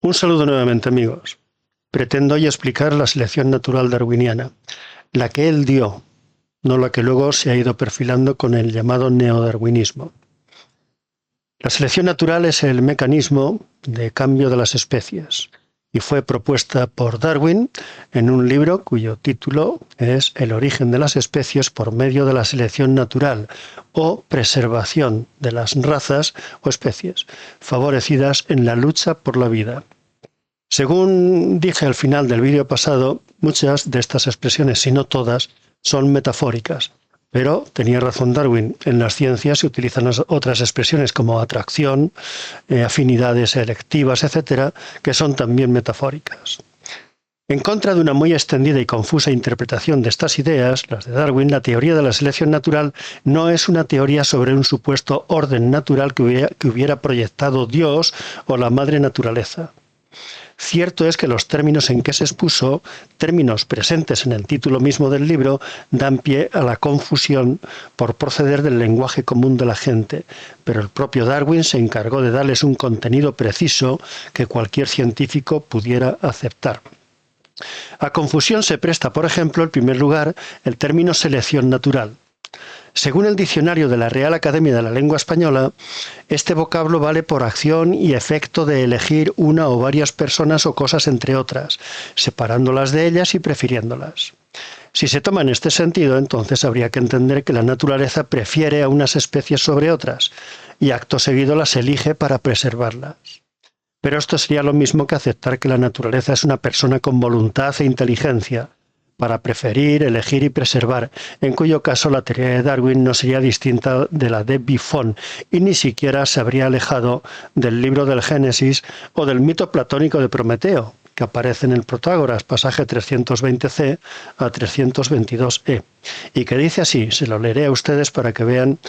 Un saludo nuevamente, amigos. Pretendo hoy explicar la selección natural darwiniana, la que él dio, no la que luego se ha ido perfilando con el llamado neodarwinismo. La selección natural es el mecanismo de cambio de las especies y fue propuesta por Darwin en un libro cuyo título es El origen de las especies por medio de la selección natural o preservación de las razas o especies favorecidas en la lucha por la vida. Según dije al final del vídeo pasado, muchas de estas expresiones, si no todas, son metafóricas. Pero tenía razón Darwin, en las ciencias se utilizan otras expresiones como atracción, afinidades selectivas, etcétera, que son también metafóricas. En contra de una muy extendida y confusa interpretación de estas ideas, las de Darwin, la teoría de la selección natural no es una teoría sobre un supuesto orden natural que hubiera proyectado Dios o la madre naturaleza. Cierto es que los términos en que se expuso, términos presentes en el título mismo del libro, dan pie a la confusión por proceder del lenguaje común de la gente, pero el propio Darwin se encargó de darles un contenido preciso que cualquier científico pudiera aceptar. A confusión se presta, por ejemplo, en primer lugar, el término selección natural. Según el diccionario de la Real Academia de la Lengua Española, este vocablo vale por acción y efecto de elegir una o varias personas o cosas entre otras, separándolas de ellas y prefiriéndolas. Si se toma en este sentido, entonces habría que entender que la naturaleza prefiere a unas especies sobre otras y acto seguido las elige para preservarlas. Pero esto sería lo mismo que aceptar que la naturaleza es una persona con voluntad e inteligencia, para preferir, elegir y preservar, en cuyo caso la teoría de Darwin no sería distinta de la de Buffon y ni siquiera se habría alejado del libro del Génesis o del mito platónico de Prometeo, que aparece en el Protágoras, pasaje 320c a 322e, y que dice así, se lo leeré a ustedes para que vean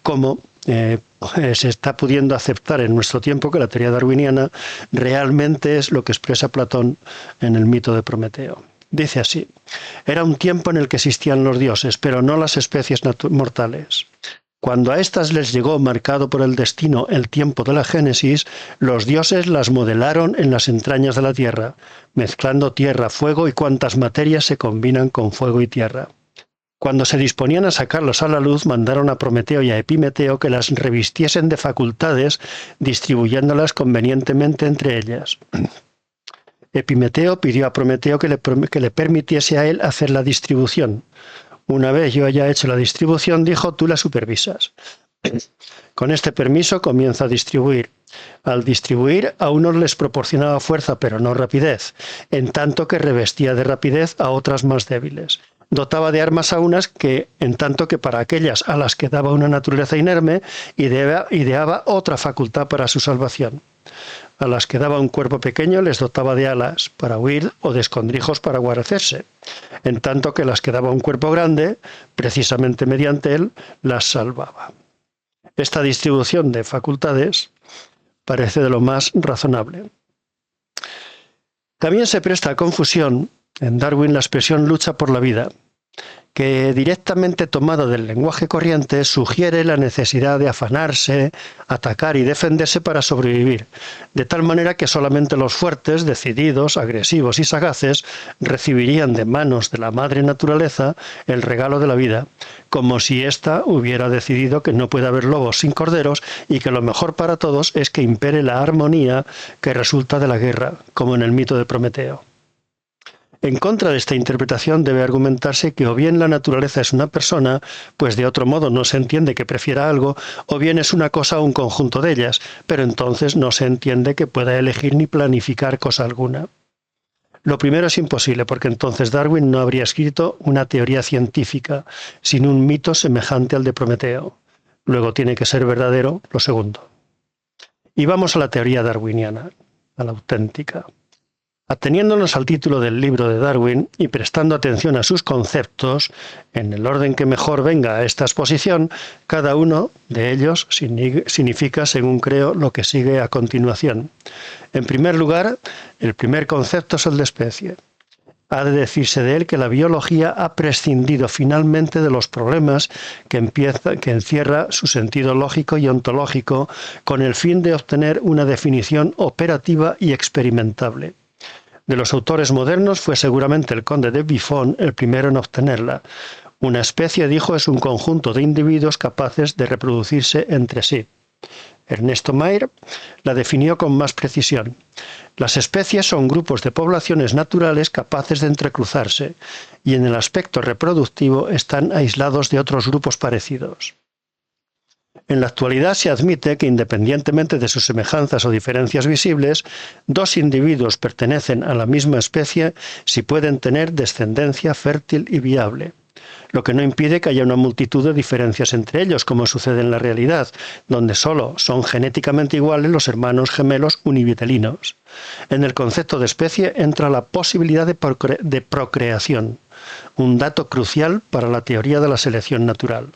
cómo se está pudiendo aceptar en nuestro tiempo que la teoría darwiniana realmente es lo que expresa Platón en el mito de Prometeo. Dice así: era un tiempo en el que existían los dioses, pero no las especies mortales. Cuando a éstas les llegó, marcado por el destino, el tiempo de la Génesis, los dioses las modelaron en las entrañas de la tierra, mezclando tierra, fuego y cuantas materias se combinan con fuego y tierra. Cuando se disponían a sacarlos a la luz, mandaron a Prometeo y a Epimeteo que las revistiesen de facultades, distribuyéndolas convenientemente entre ellas. Epimeteo pidió a Prometeo que le permitiese a él hacer la distribución. Una vez yo haya hecho la distribución, dijo, tú la supervisas. Con este permiso comienza a distribuir. Al distribuir, a unos les proporcionaba fuerza, pero no rapidez, en tanto que revestía de rapidez a otras más débiles. Dotaba de armas a unas que, en tanto que para aquellas a las que daba una naturaleza inerme, ideaba otra facultad para su salvación. A las que daba un cuerpo pequeño les dotaba de alas para huir o de escondrijos para guarecerse, en tanto que las que daba un cuerpo grande, precisamente mediante él, las salvaba. Esta distribución de facultades parece de lo más razonable. También se presta a confusión en Darwin la expresión lucha por la vida, que directamente tomada del lenguaje corriente sugiere la necesidad de afanarse, atacar y defenderse para sobrevivir, de tal manera que solamente los fuertes, decididos, agresivos y sagaces recibirían de manos de la madre naturaleza el regalo de la vida, como si ésta hubiera decidido que no puede haber lobos sin corderos y que lo mejor para todos es que impere la armonía que resulta de la guerra, como en el mito de Prometeo. En contra de esta interpretación debe argumentarse que o bien la naturaleza es una persona, pues de otro modo no se entiende que prefiera algo, o bien es una cosa o un conjunto de ellas, pero entonces no se entiende que pueda elegir ni planificar cosa alguna. Lo primero es imposible, porque entonces Darwin no habría escrito una teoría científica, sino un mito semejante al de Prometeo. Luego tiene que ser verdadero lo segundo. Y vamos a la teoría darwiniana, a la auténtica. Ateniéndonos al título del libro de Darwin y prestando atención a sus conceptos, en el orden que mejor venga a esta exposición, cada uno de ellos significa, según creo, lo que sigue a continuación. En primer lugar, el primer concepto es el de especie. Ha de decirse de él que la biología ha prescindido finalmente de los problemas que encierra su sentido lógico y ontológico con el fin de obtener una definición operativa y experimentable. De los autores modernos fue seguramente el conde de Buffon el primero en obtenerla. Una especie, dijo, es un conjunto de individuos capaces de reproducirse entre sí. Ernesto Mayer la definió con más precisión. Las especies son grupos de poblaciones naturales capaces de entrecruzarse y en el aspecto reproductivo están aislados de otros grupos parecidos. En la actualidad se admite que, independientemente de sus semejanzas o diferencias visibles, dos individuos pertenecen a la misma especie si pueden tener descendencia fértil y viable, lo que no impide que haya una multitud de diferencias entre ellos, como sucede en la realidad, donde solo son genéticamente iguales los hermanos gemelos univitelinos. En el concepto de especie entra la posibilidad de procreación, un dato crucial para la teoría de la selección natural.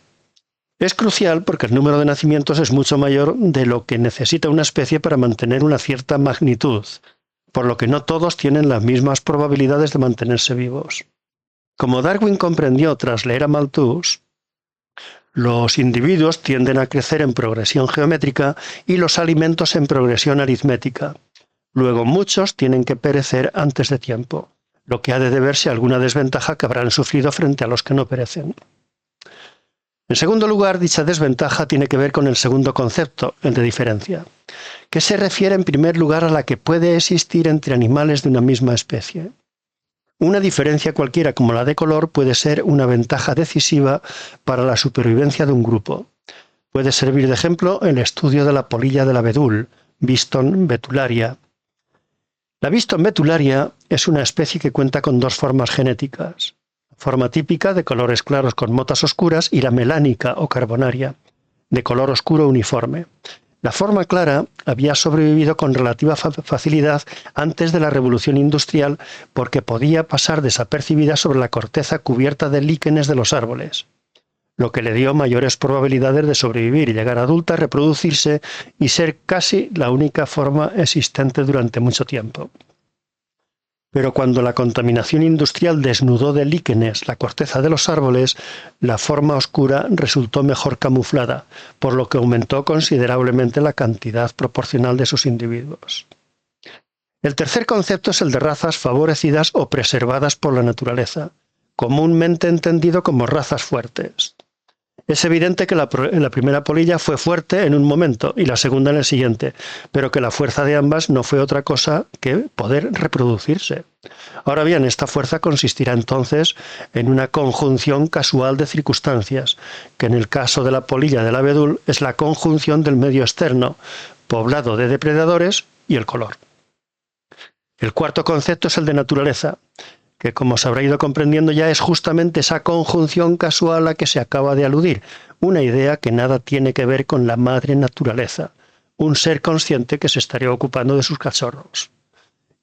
Es crucial porque el número de nacimientos es mucho mayor de lo que necesita una especie para mantener una cierta magnitud, por lo que no todos tienen las mismas probabilidades de mantenerse vivos. Como Darwin comprendió tras leer a Malthus, los individuos tienden a crecer en progresión geométrica y los alimentos en progresión aritmética. Luego muchos tienen que perecer antes de tiempo, lo que ha de deberse a alguna desventaja que habrán sufrido frente a los que no perecen. En segundo lugar, dicha desventaja tiene que ver con el segundo concepto, el de diferencia, que se refiere en primer lugar a la que puede existir entre animales de una misma especie. Una diferencia cualquiera como la de color puede ser una ventaja decisiva para la supervivencia de un grupo. Puede servir de ejemplo el estudio de la polilla del abedul, Biston betularia. La Biston betularia es una especie que cuenta con dos formas genéticas. Forma típica de colores claros con motas oscuras y la melánica o carbonaria, de color oscuro uniforme. La forma clara había sobrevivido con relativa facilidad antes de la revolución industrial porque podía pasar desapercibida sobre la corteza cubierta de líquenes de los árboles, lo que le dio mayores probabilidades de sobrevivir y llegar adulta, reproducirse y ser casi la única forma existente durante mucho tiempo. Pero cuando la contaminación industrial desnudó de líquenes la corteza de los árboles, la forma oscura resultó mejor camuflada, por lo que aumentó considerablemente la cantidad proporcional de sus individuos. El tercer concepto es el de razas favorecidas o preservadas por la naturaleza, comúnmente entendido como razas fuertes. Es evidente que la primera polilla fue fuerte en un momento y la segunda en el siguiente, pero que la fuerza de ambas no fue otra cosa que poder reproducirse. Ahora bien, esta fuerza consistirá entonces en una conjunción casual de circunstancias, que en el caso de la polilla del abedul es la conjunción del medio externo, poblado de depredadores, y el color. El cuarto concepto es el de naturaleza, que como se habrá ido comprendiendo ya es justamente esa conjunción casual a que se acaba de aludir, una idea que nada tiene que ver con la madre naturaleza, un ser consciente que se estaría ocupando de sus cachorros.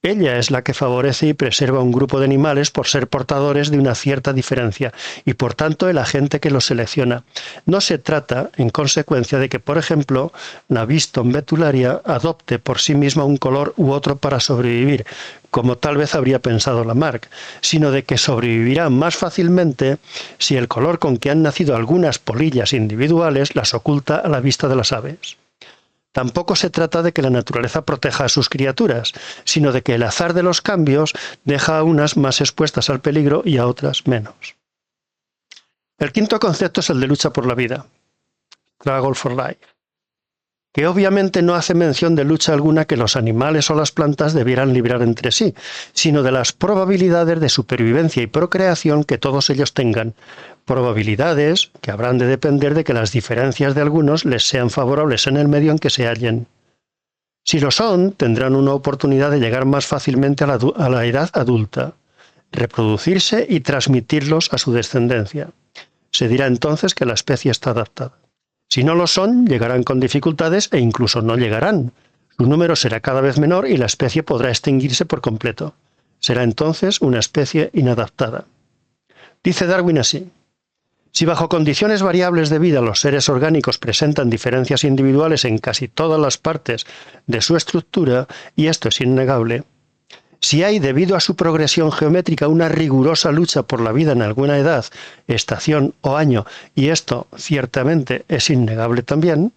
Ella es la que favorece y preserva un grupo de animales por ser portadores de una cierta diferencia y por tanto el agente que los selecciona. No se trata, en consecuencia, de que, por ejemplo, la Biston betularia adopte por sí misma un color u otro para sobrevivir, como tal vez habría pensado Lamarck, sino de que sobrevivirá más fácilmente si el color con que han nacido algunas polillas individuales las oculta a la vista de las aves. Tampoco se trata de que la naturaleza proteja a sus criaturas, sino de que el azar de los cambios deja a unas más expuestas al peligro y a otras menos. El quinto concepto es el de lucha por la vida, struggle for life, que obviamente no hace mención de lucha alguna que los animales o las plantas debieran librar entre sí, sino de las probabilidades de supervivencia y procreación que todos ellos tengan, probabilidades que habrán de depender de que las diferencias de algunos les sean favorables en el medio en que se hallen. Si lo son, tendrán una oportunidad de llegar más fácilmente a la edad adulta, reproducirse y transmitirlos a su descendencia. Se dirá entonces que la especie está adaptada. Si no lo son, llegarán con dificultades e incluso no llegarán. Su número será cada vez menor y la especie podrá extinguirse por completo. Será entonces una especie inadaptada. Dice Darwin así: si bajo condiciones variables de vida los seres orgánicos presentan diferencias individuales en casi todas las partes de su estructura, y esto es innegable, Si hay, debido a su progresión geométrica, una rigurosa lucha por la vida en alguna edad, estación o año, y esto ciertamente es innegable también,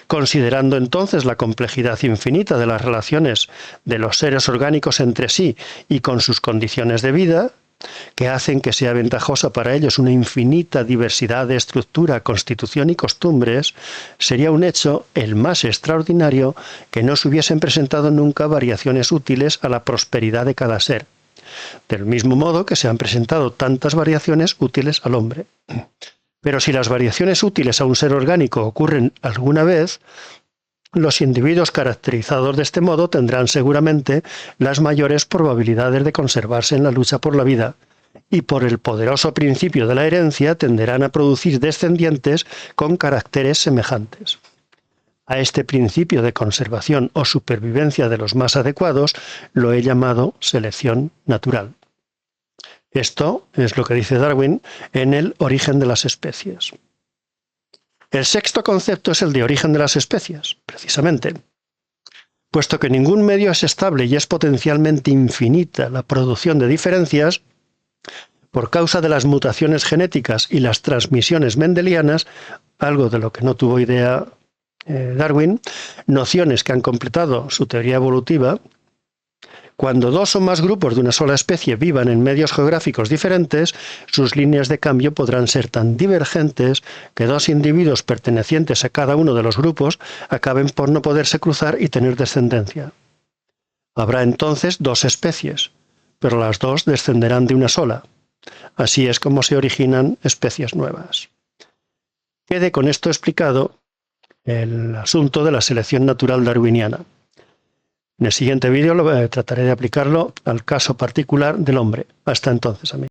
considerando entonces la complejidad infinita de las relaciones de los seres orgánicos entre sí y con sus condiciones de vida, que hacen que sea ventajosa para ellos una infinita diversidad de estructura, constitución y costumbres, sería un hecho el más extraordinario que no se hubiesen presentado nunca variaciones útiles a la prosperidad de cada ser, del mismo modo que se han presentado tantas variaciones útiles al hombre. Pero si las variaciones útiles a un ser orgánico ocurren alguna vez, los individuos caracterizados de este modo tendrán seguramente las mayores probabilidades de conservarse en la lucha por la vida, y por el poderoso principio de la herencia tenderán a producir descendientes con caracteres semejantes. A este principio de conservación o supervivencia de los más adecuados lo he llamado selección natural. Esto es lo que dice Darwin en El origen de las especies. El sexto concepto es el de origen de las especies, precisamente. Puesto que ningún medio es estable y es potencialmente infinita la producción de diferencias, por causa de las mutaciones genéticas y las transmisiones mendelianas, algo de lo que no tuvo idea Darwin, nociones que han completado su teoría evolutiva, cuando dos o más grupos de una sola especie vivan en medios geográficos diferentes, sus líneas de cambio podrán ser tan divergentes que dos individuos pertenecientes a cada uno de los grupos acaben por no poderse cruzar y tener descendencia. Habrá entonces dos especies, pero las dos descenderán de una sola. Así es como se originan especies nuevas. Quede con esto explicado el asunto de la selección natural darwiniana. En el siguiente vídeo trataré de aplicarlo al caso particular del hombre. Hasta entonces, amigos.